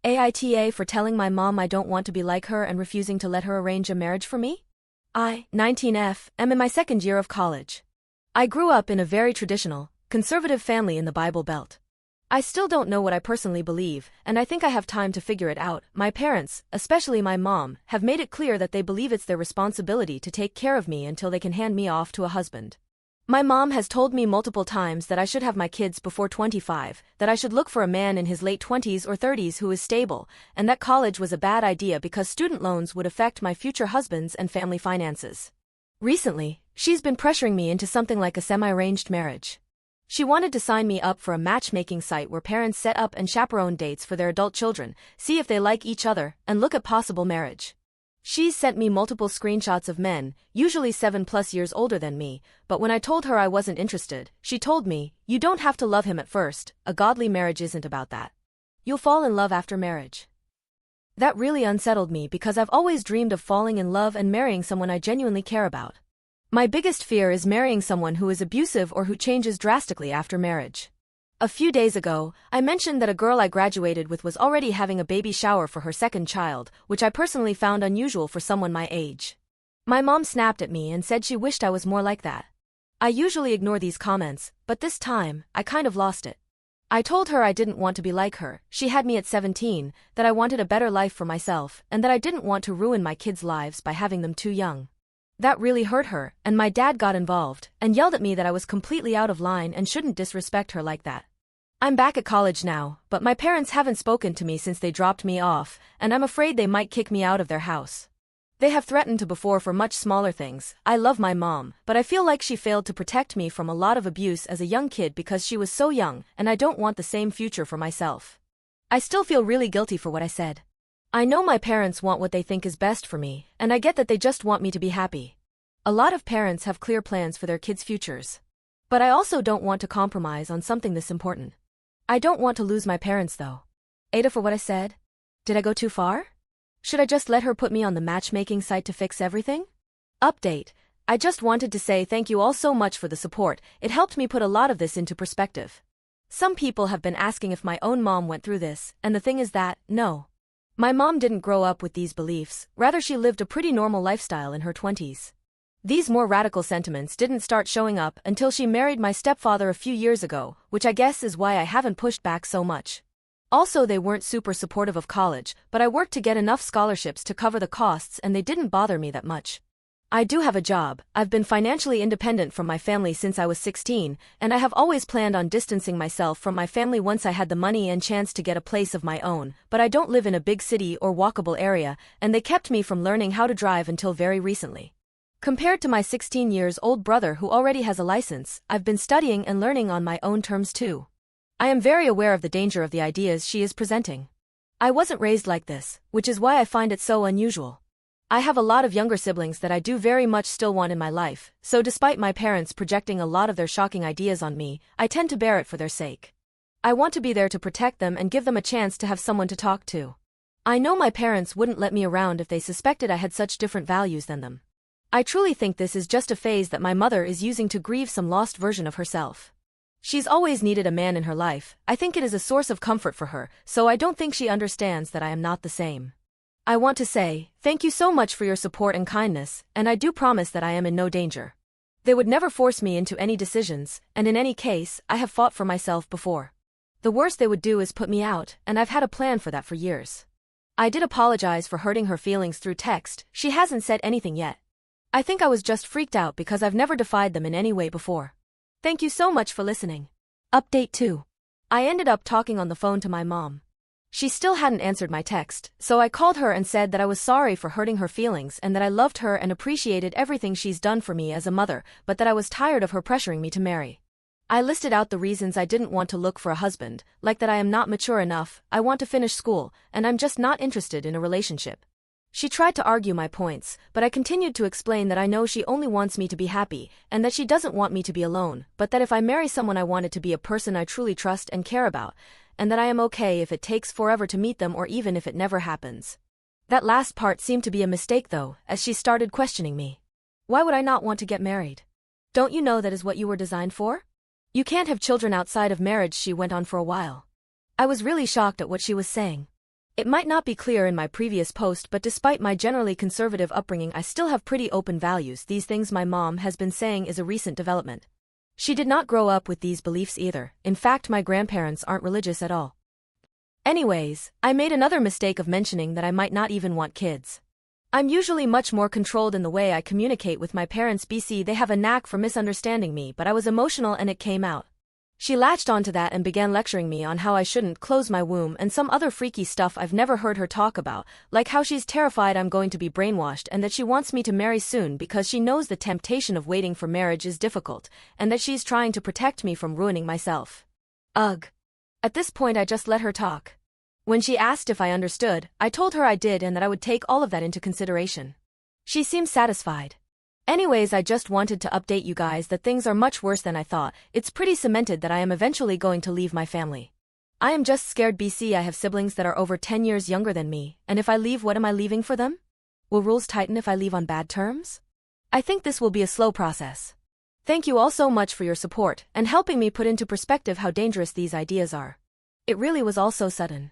AITA for telling my mom I don't want to be like her and refusing to let her arrange a marriage for me? I, 19F, am in my second year of college. I grew up in a very traditional, conservative family in the Bible Belt. I still don't know what I personally believe, and I think I have time to figure it out. My parents, especially my mom, have made it clear that they believe it's their responsibility to take care of me until they can hand me off to a husband. My mom has told me multiple times that I should have my kids before 25, that I should look for a man in his late 20s or 30s who is stable, and that college was a bad idea because student loans would affect my future husband's and family finances. Recently, she's been pressuring me into something like a semi-arranged marriage. She wanted to sign me up for a matchmaking site where parents set up and chaperone dates for their adult children, see if they like each other, and look at possible marriage. She's sent me multiple screenshots of men, usually 7+ years older than me, but when I told her I wasn't interested, she told me, "You don't have to love him at first, a godly marriage isn't about that. You'll fall in love after marriage." That really unsettled me because I've always dreamed of falling in love and marrying someone I genuinely care about. My biggest fear is marrying someone who is abusive or who changes drastically after marriage. A few days ago, I mentioned that a girl I graduated with was already having a baby shower for her second child, which I personally found unusual for someone my age. My mom snapped at me and said she wished I was more like that. I usually ignore these comments, but this time, I kind of lost it. I told her I didn't want to be like her, she had me at 17, that I wanted a better life for myself, and that I didn't want to ruin my kids' lives by having them too young. That really hurt her, and my dad got involved, and yelled at me that I was completely out of line and shouldn't disrespect her like that. I'm back at college now, but my parents haven't spoken to me since they dropped me off, and I'm afraid they might kick me out of their house. They have threatened to before for much smaller things. I love my mom, but I feel like she failed to protect me from a lot of abuse as a young kid because she was so young, and I don't want the same future for myself. I still feel really guilty for what I said. I know my parents want what they think is best for me, and I get that they just want me to be happy. A lot of parents have clear plans for their kids' futures. But I also don't want to compromise on something this important. I don't want to lose my parents though. AITA for what I said? Did I go too far? Should I just let her put me on the matchmaking site to fix everything? Update. I just wanted to say thank you all so much for the support, it helped me put a lot of this into perspective. Some people have been asking if my own mom went through this, and the thing is that, no. My mom didn't grow up with these beliefs, rather she lived a pretty normal lifestyle in her 20s. These more radical sentiments didn't start showing up until she married my stepfather a few years ago, which I guess is why I haven't pushed back so much. Also, they weren't super supportive of college, but I worked to get enough scholarships to cover the costs and they didn't bother me that much. I do have a job, I've been financially independent from my family since I was 16, and I have always planned on distancing myself from my family once I had the money and chance to get a place of my own, but I don't live in a big city or walkable area, and they kept me from learning how to drive until very recently. Compared to my 16-year-old brother who already has a license, I've been studying and learning on my own terms too. I am very aware of the danger of the ideas she is presenting. I wasn't raised like this, which is why I find it so unusual. I have a lot of younger siblings that I do very much still want in my life, so despite my parents projecting a lot of their shocking ideas on me, I tend to bear it for their sake. I want to be there to protect them and give them a chance to have someone to talk to. I know my parents wouldn't let me around if they suspected I had such different values than them. I truly think this is just a phase that my mother is using to grieve some lost version of herself. She's always needed a man in her life, I think it is a source of comfort for her, so I don't think she understands that I am not the same. I want to say, thank you so much for your support and kindness, and I do promise that I am in no danger. They would never force me into any decisions, and in any case, I have fought for myself before. The worst they would do is put me out, and I've had a plan for that for years. I did apologize for hurting her feelings through text, she hasn't said anything yet. I think I was just freaked out because I've never defied them in any way before. Thank you so much for listening. Update 2. I ended up talking on the phone to my mom. She still hadn't answered my text, so I called her and said that I was sorry for hurting her feelings and that I loved her and appreciated everything she's done for me as a mother, but that I was tired of her pressuring me to marry. I listed out the reasons I didn't want to look for a husband, like that I am not mature enough, I want to finish school, and I'm just not interested in a relationship. She tried to argue my points, but I continued to explain that I know she only wants me to be happy, and that she doesn't want me to be alone, but that if I marry someone I want it to be a person I truly trust and care about, and that I am okay if it takes forever to meet them or even if it never happens. That last part seemed to be a mistake though, as she started questioning me. Why would I not want to get married? Don't you know that is what you were designed for? You can't have children outside of marriage, she went on for a while. I was really shocked at what she was saying. It might not be clear in my previous post, but despite my generally conservative upbringing, I still have pretty open values. These things my mom has been saying is a recent development. She did not grow up with these beliefs either. In fact, my grandparents aren't religious at all. Anyways, I made another mistake of mentioning that I might not even want kids. I'm usually much more controlled in the way I communicate with my parents. They have a knack for misunderstanding me, but I was emotional and it came out. She latched onto that and began lecturing me on how I shouldn't close my womb and some other freaky stuff I've never heard her talk about, like how she's terrified I'm going to be brainwashed and that she wants me to marry soon because she knows the temptation of waiting for marriage is difficult, and that she's trying to protect me from ruining myself. Ugh. At this point I just let her talk. When she asked if I understood, I told her I did and that I would take all of that into consideration. She seemed satisfied. Anyways, I just wanted to update you guys that things are much worse than I thought. It's pretty cemented that I am eventually going to leave my family. I am just scared. I have siblings that are over 10 years younger than me, and if I leave, what am I leaving for them? Will rules tighten if I leave on bad terms? I think this will be a slow process. Thank you all so much for your support and helping me put into perspective how dangerous these ideas are. It really was all so sudden.